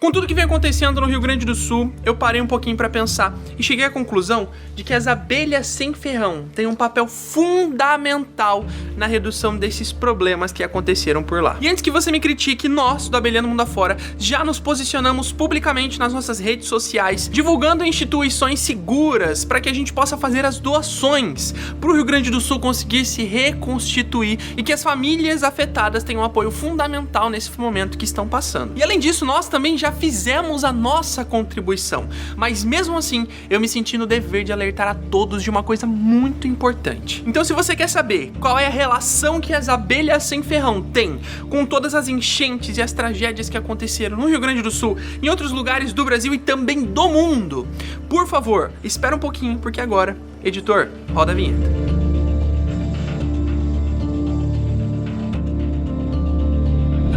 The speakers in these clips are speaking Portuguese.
Com tudo que vem acontecendo no Rio Grande do Sul, eu parei um pouquinho pra pensar e cheguei à conclusão de que as abelhas sem ferrão têm um papel fundamental na redução desses problemas que aconteceram por lá. E antes que você me critique, nós, do Abelhando Mundo Afora, já nos posicionamos publicamente nas nossas redes sociais, divulgando instituições seguras para que a gente possa fazer as doações para o Rio Grande do Sul conseguir se reconstituir e que as famílias afetadas tenham um apoio fundamental nesse momento que estão passando. E além disso, nós também já fizemos a nossa contribuição, mas mesmo assim, eu me senti no dever de alertar a todos de uma coisa muito importante. Então, se você quer saber qual é a relação que as abelhas sem ferrão têm com todas as enchentes e as tragédias que aconteceram no Rio Grande do Sul, em outros lugares do Brasil e também do mundo, por favor, espera um pouquinho, porque agora, editor, roda a vinheta.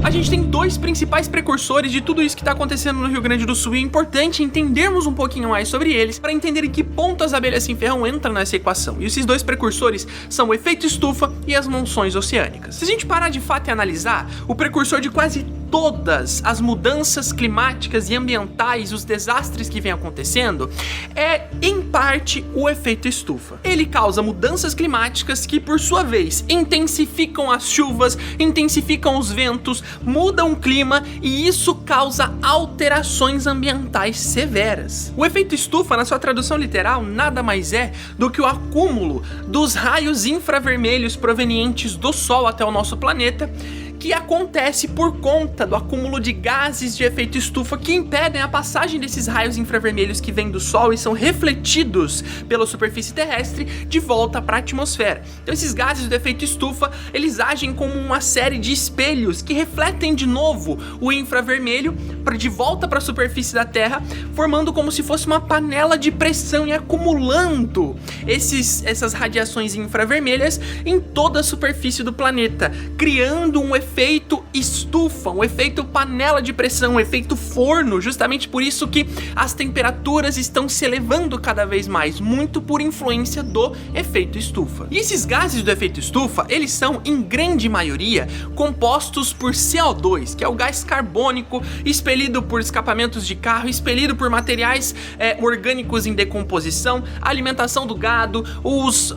A gente tem dois principais precursores de tudo isso que está acontecendo no Rio Grande do Sul e é importante entendermos um pouquinho mais sobre eles para entender em que ponto as abelhas sem ferrão entram nessa equação. E esses dois precursores são o efeito estufa e as monções oceânicas. Se a gente parar de fato e analisar, o precursor de quase todas as mudanças climáticas e ambientais, os desastres que vem acontecendo, é, em parte, o efeito estufa. Ele causa mudanças climáticas que, por sua vez, intensificam as chuvas, intensificam os ventos, mudam o clima e isso causa alterações ambientais severas. O efeito estufa, na sua tradução literal, nada mais é do que o acúmulo dos raios infravermelhos provenientes do Sol até o nosso planeta, que acontece por conta do acúmulo de gases de efeito estufa que impedem a passagem desses raios infravermelhos que vêm do Sol e são refletidos pela superfície terrestre de volta para a atmosfera. Então esses gases do efeito estufa, eles agem como uma série de espelhos que refletem de novo o infravermelho de volta para a superfície da Terra, formando como se fosse uma panela de pressão e acumulando essas radiações infravermelhas em toda a superfície do planeta, criando um efeito estufa, um efeito panela de pressão, um efeito forno, justamente por isso que as temperaturas estão se elevando cada vez mais, muito por influência do efeito estufa. E esses gases do efeito estufa, eles são, em grande maioria, compostos por CO2, que é o gás carbônico expelido por escapamentos de carro, expelido por materiais orgânicos em decomposição, a alimentação do gado, os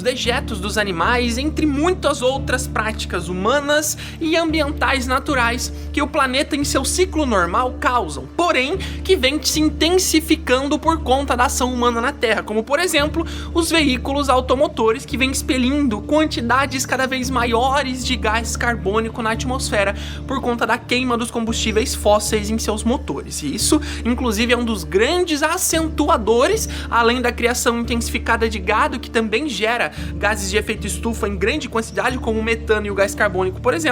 dejetos dos animais, entre muitas outras práticas humanas e ambientais naturais que o planeta em seu ciclo normal causam, porém que vem se intensificando por conta da ação humana na Terra, como por exemplo os veículos automotores que vêm expelindo quantidades cada vez maiores de gás carbônico na atmosfera por conta da queima dos combustíveis fósseis em seus motores. E isso inclusive é um dos grandes acentuadores, além da criação intensificada de gado, que também gera gases de efeito estufa em grande quantidade, como o metano e o gás carbônico, por exemplo,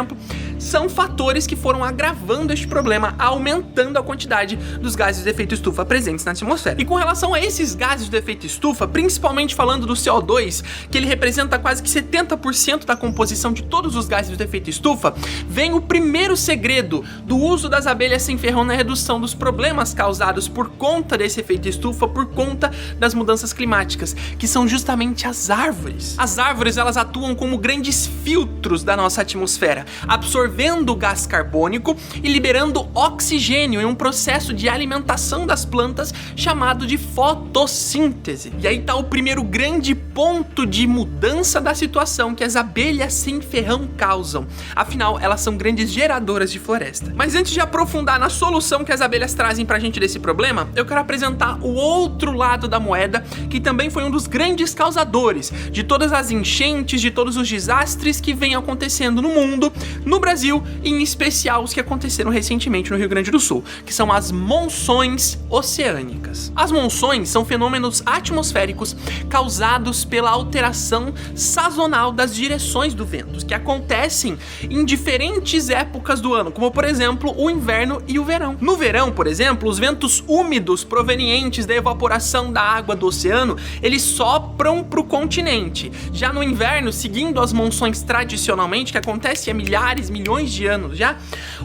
são fatores que foram agravando este problema, aumentando a quantidade dos gases de efeito estufa presentes na atmosfera. E com relação a esses gases de efeito estufa, principalmente falando do CO2, que ele representa quase que 70% da composição de todos os gases de efeito estufa, vem o primeiro segredo do uso das abelhas sem ferrão na redução dos problemas causados por conta desse efeito estufa, por conta das mudanças climáticas, que são justamente as árvores. As árvores, elas atuam como grandes filtros da nossa atmosfera, absorvendo gás carbônico e liberando oxigênio em um processo de alimentação das plantas chamado de fotossíntese. E aí está o primeiro grande ponto de mudança da situação que as abelhas sem ferrão causam. Afinal, elas são grandes geradoras de floresta. Mas antes de aprofundar na solução que as abelhas trazem pra gente desse problema, eu quero apresentar o outro lado da moeda, que também foi um dos grandes causadores de todas as enchentes, de todos os desastres que vem acontecendo no mundo, no Brasil e em especial os que aconteceram recentemente no Rio Grande do Sul, que são as monções oceânicas. As monções são fenômenos atmosféricos causados pela alteração sazonal das direções do vento, que acontecem em diferentes épocas do ano, como por exemplo o inverno e o verão. No verão, por exemplo, os ventos úmidos provenientes da evaporação da água do oceano, eles sopram para o continente. Já no inverno, seguindo as monções tradicionalmente, que acontece há milhares, milhões de anos já,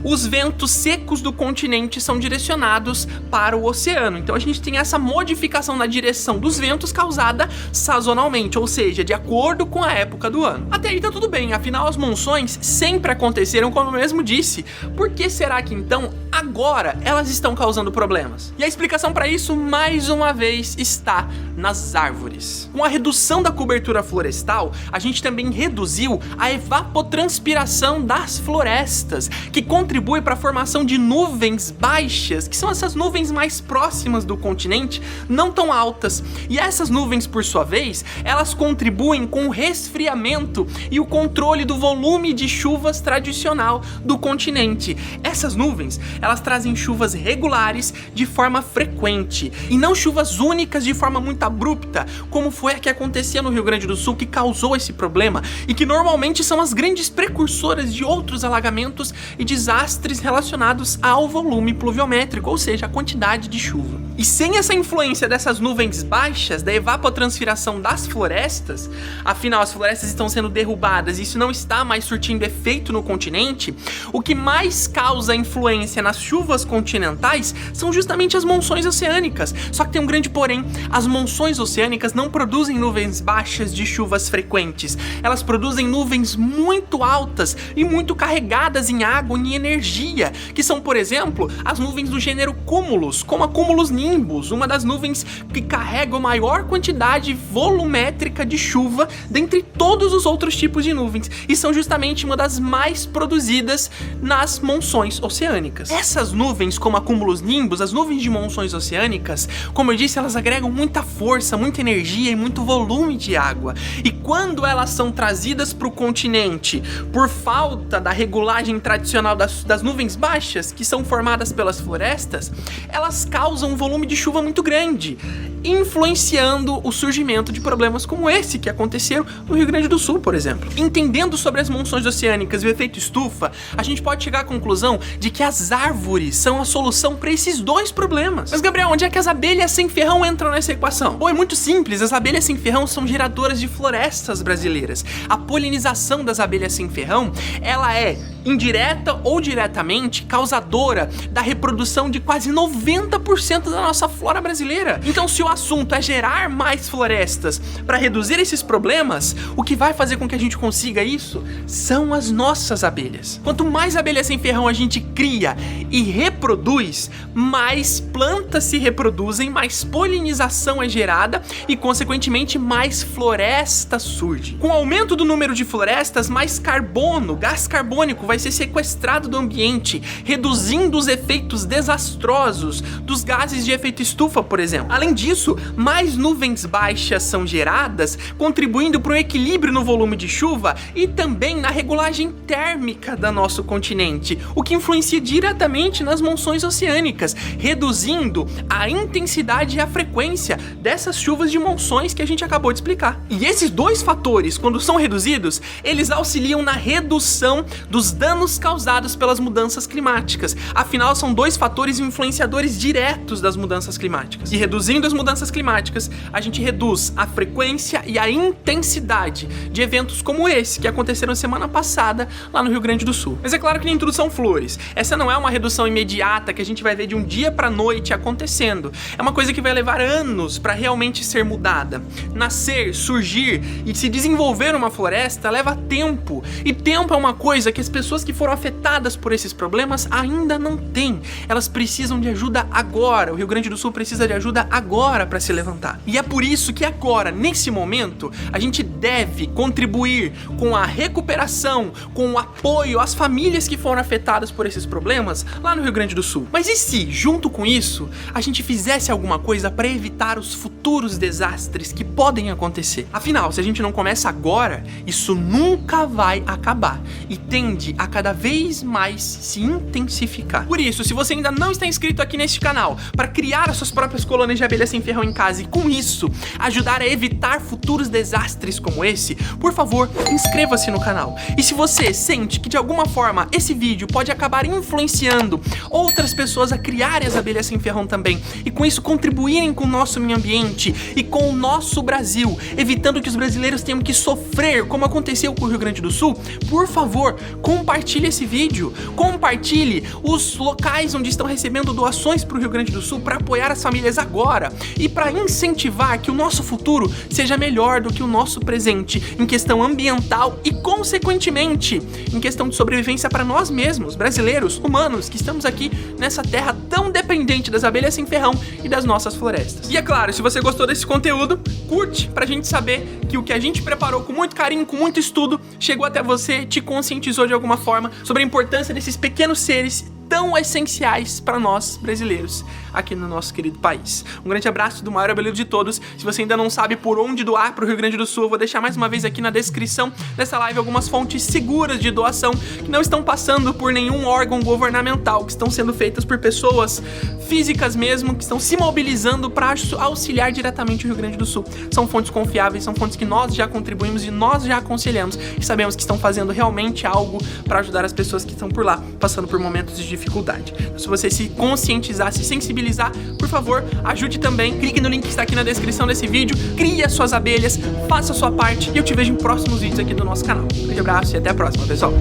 os ventos secos do continente são direcionados para o oceano. Então a gente tem essa modificação na direção dos ventos causada sazonalmente, ou seja, de acordo com a época do ano. Até aí tá tudo bem, afinal as monções sempre aconteceram, como eu mesmo disse. Por que será que então agora elas estão causando problemas? E a explicação para isso, mais uma vez, está nas árvores. Com a redução da cobertura florestal, a gente também reduziu a evapotranspiração das florestas, que contribui para a formação de nuvens baixas, que são essas nuvens mais próximas do continente, não tão altas. E essas nuvens, por sua vez, elas contribuem com o resfriamento e o controle do volume de chuvas tradicional do continente. Essas nuvens, elas trazem chuvas regulares de forma frequente, e não chuvas únicas de forma muito abrupta, como foi a que acontecia no Rio Grande do Sul, que causou esse problema, e que normalmente são as grandes precursoras de outros alagamentos e desastres relacionados ao volume pluviométrico, ou seja, a quantidade de chuva. E sem essa influência dessas nuvens baixas, da evapotranspiração das florestas, afinal as florestas estão sendo derrubadas e isso não está mais surtindo efeito no continente, o que mais causa influência nas chuvas continentais são justamente as monções oceânicas. Só que tem um grande porém, as monções oceânicas não produzem nuvens baixas de chuvas frequentes, elas produzem nuvens muito altas e muito carregadas em água e em energia, que são, por exemplo, as nuvens do gênero cúmulos, como a cúmulos nimbus, uma das nuvens que carrega a maior quantidade volumétrica de chuva dentre todos os outros tipos de nuvens, e são justamente uma das mais produzidas nas monções oceânicas. Essas nuvens, como a cúmulos nimbus, as nuvens de monções oceânicas, como eu disse, elas agregam muita força, muita energia e muito volume de água, e quando elas são trazidas para o continente por falta da regulagem tradicional das nuvens baixas, que são formadas pelas florestas, elas causam um volume de chuva muito grande, influenciando o surgimento de problemas como esse que aconteceram no Rio Grande do Sul, por exemplo. Entendendo sobre as monções oceânicas e o efeito estufa, a gente pode chegar à conclusão de que as árvores são a solução para esses dois problemas. Mas, Gabriel, onde é que as abelhas sem ferrão entram nessa equação? Bom, é muito simples, as abelhas sem ferrão são geradoras de florestas brasileiras. A polinização das abelhas sem ferrão, ela é indireta ou diretamente causadora da reprodução de quase 90% da nossa flora brasileira. Então, se o assunto é gerar mais florestas para reduzir esses problemas, o que vai fazer com que a gente consiga isso são as nossas abelhas. Quanto mais abelhas sem ferrão a gente cria e reproduz, mais plantas se reproduzem, mais polinização é gerada e, consequentemente, mais florestas surgem. Com o aumento do número de florestas, mais carbono, gás carbônico vai ser sequestrado do ambiente, reduzindo os efeitos desastrosos dos gases de efeito estufa, por exemplo. Além disso, mais nuvens baixas são geradas, contribuindo para o equilíbrio no volume de chuva e também na regulagem térmica do nosso continente, o que influencia diretamente nas monções oceânicas, reduzindo a intensidade e a frequência dessas chuvas de monções que a gente acabou de explicar. E esses dois fatores, quando são reduzidos, eles auxiliam na redução dos danos causados pelas mudanças climáticas. Afinal, são dois fatores influenciadores diretos das mudanças climáticas. E reduzindo as mudanças climáticas, a gente reduz a frequência e a intensidade de eventos como esse que aconteceram semana passada lá no Rio Grande do Sul. Mas é claro que nem tudo são flores. Essa não é uma redução imediata que a gente vai ver de um dia para noite acontecendo. É uma coisa que vai levar anos para realmente ser mudada. Nascer, surgir e se desenvolver uma floresta leva tempo. E tempo é uma coisa que as pessoas que foram afetadas por esses problemas ainda não têm. Elas precisam de ajuda agora. O Rio Grande do Sul precisa de ajuda agora para se levantar. E é por isso que agora, nesse momento, a gente deve contribuir com a recuperação, com o apoio às famílias que foram afetadas por esses problemas lá no Rio Grande do Sul. Mas e se, junto com isso, a gente fizesse alguma coisa para evitar os futuros desastres que podem acontecer? Afinal, se a gente não começa agora, isso nunca vai acabar e tende a cada vez mais se intensificar. Por isso, se você ainda não está inscrito aqui neste canal para criar as suas próprias colônias de abelhas sem ferrão em casa e com isso ajudar a evitar futuros desastres como esse, por favor, inscreva-se no canal. E se você sente que de alguma forma esse vídeo pode acabar influenciando outras pessoas a criarem as abelhas sem ferrão também e com isso contribuírem com o nosso meio ambiente e com o nosso Brasil, evitando que os brasileiros tenham que sofrer como aconteceu com o Rio Grande do Sul, por por favor, compartilhe esse vídeo, compartilhe os locais onde estão recebendo doações para o Rio Grande do Sul para apoiar as famílias agora e para incentivar que o nosso futuro seja melhor do que o nosso presente em questão ambiental e, consequentemente, em questão de sobrevivência para nós mesmos, brasileiros, humanos, que estamos aqui nessa terra tão dependente das abelhas sem ferrão e das nossas florestas. E é claro, se você gostou desse conteúdo, curte pra gente saber que o que a gente preparou com muito carinho, com muito estudo, chegou até você, te conscientizou de alguma forma sobre a importância desses pequenos seres tão essenciais para nós brasileiros aqui no nosso querido país. Um grande abraço do maior abelheiro de todos. Se você ainda não sabe por onde doar para o Rio Grande do Sul, eu vou deixar mais uma vez aqui na descrição dessa live algumas fontes seguras de doação que não estão passando por nenhum órgão governamental, que estão sendo feitas por pessoas físicas mesmo, que estão se mobilizando para auxiliar diretamente o Rio Grande do Sul. São fontes confiáveis, são fontes que nós já contribuímos e nós já aconselhamos e sabemos que estão fazendo realmente algo para ajudar as pessoas que estão por lá, passando por momentos de dificuldade. Então, se você se conscientizar, se sensibilizar, por favor, ajude também. Clique no link que está aqui na descrição desse vídeo, crie as suas abelhas, faça a sua parte e eu te vejo em próximos vídeos aqui do nosso canal. Um grande abraço e até a próxima, pessoal!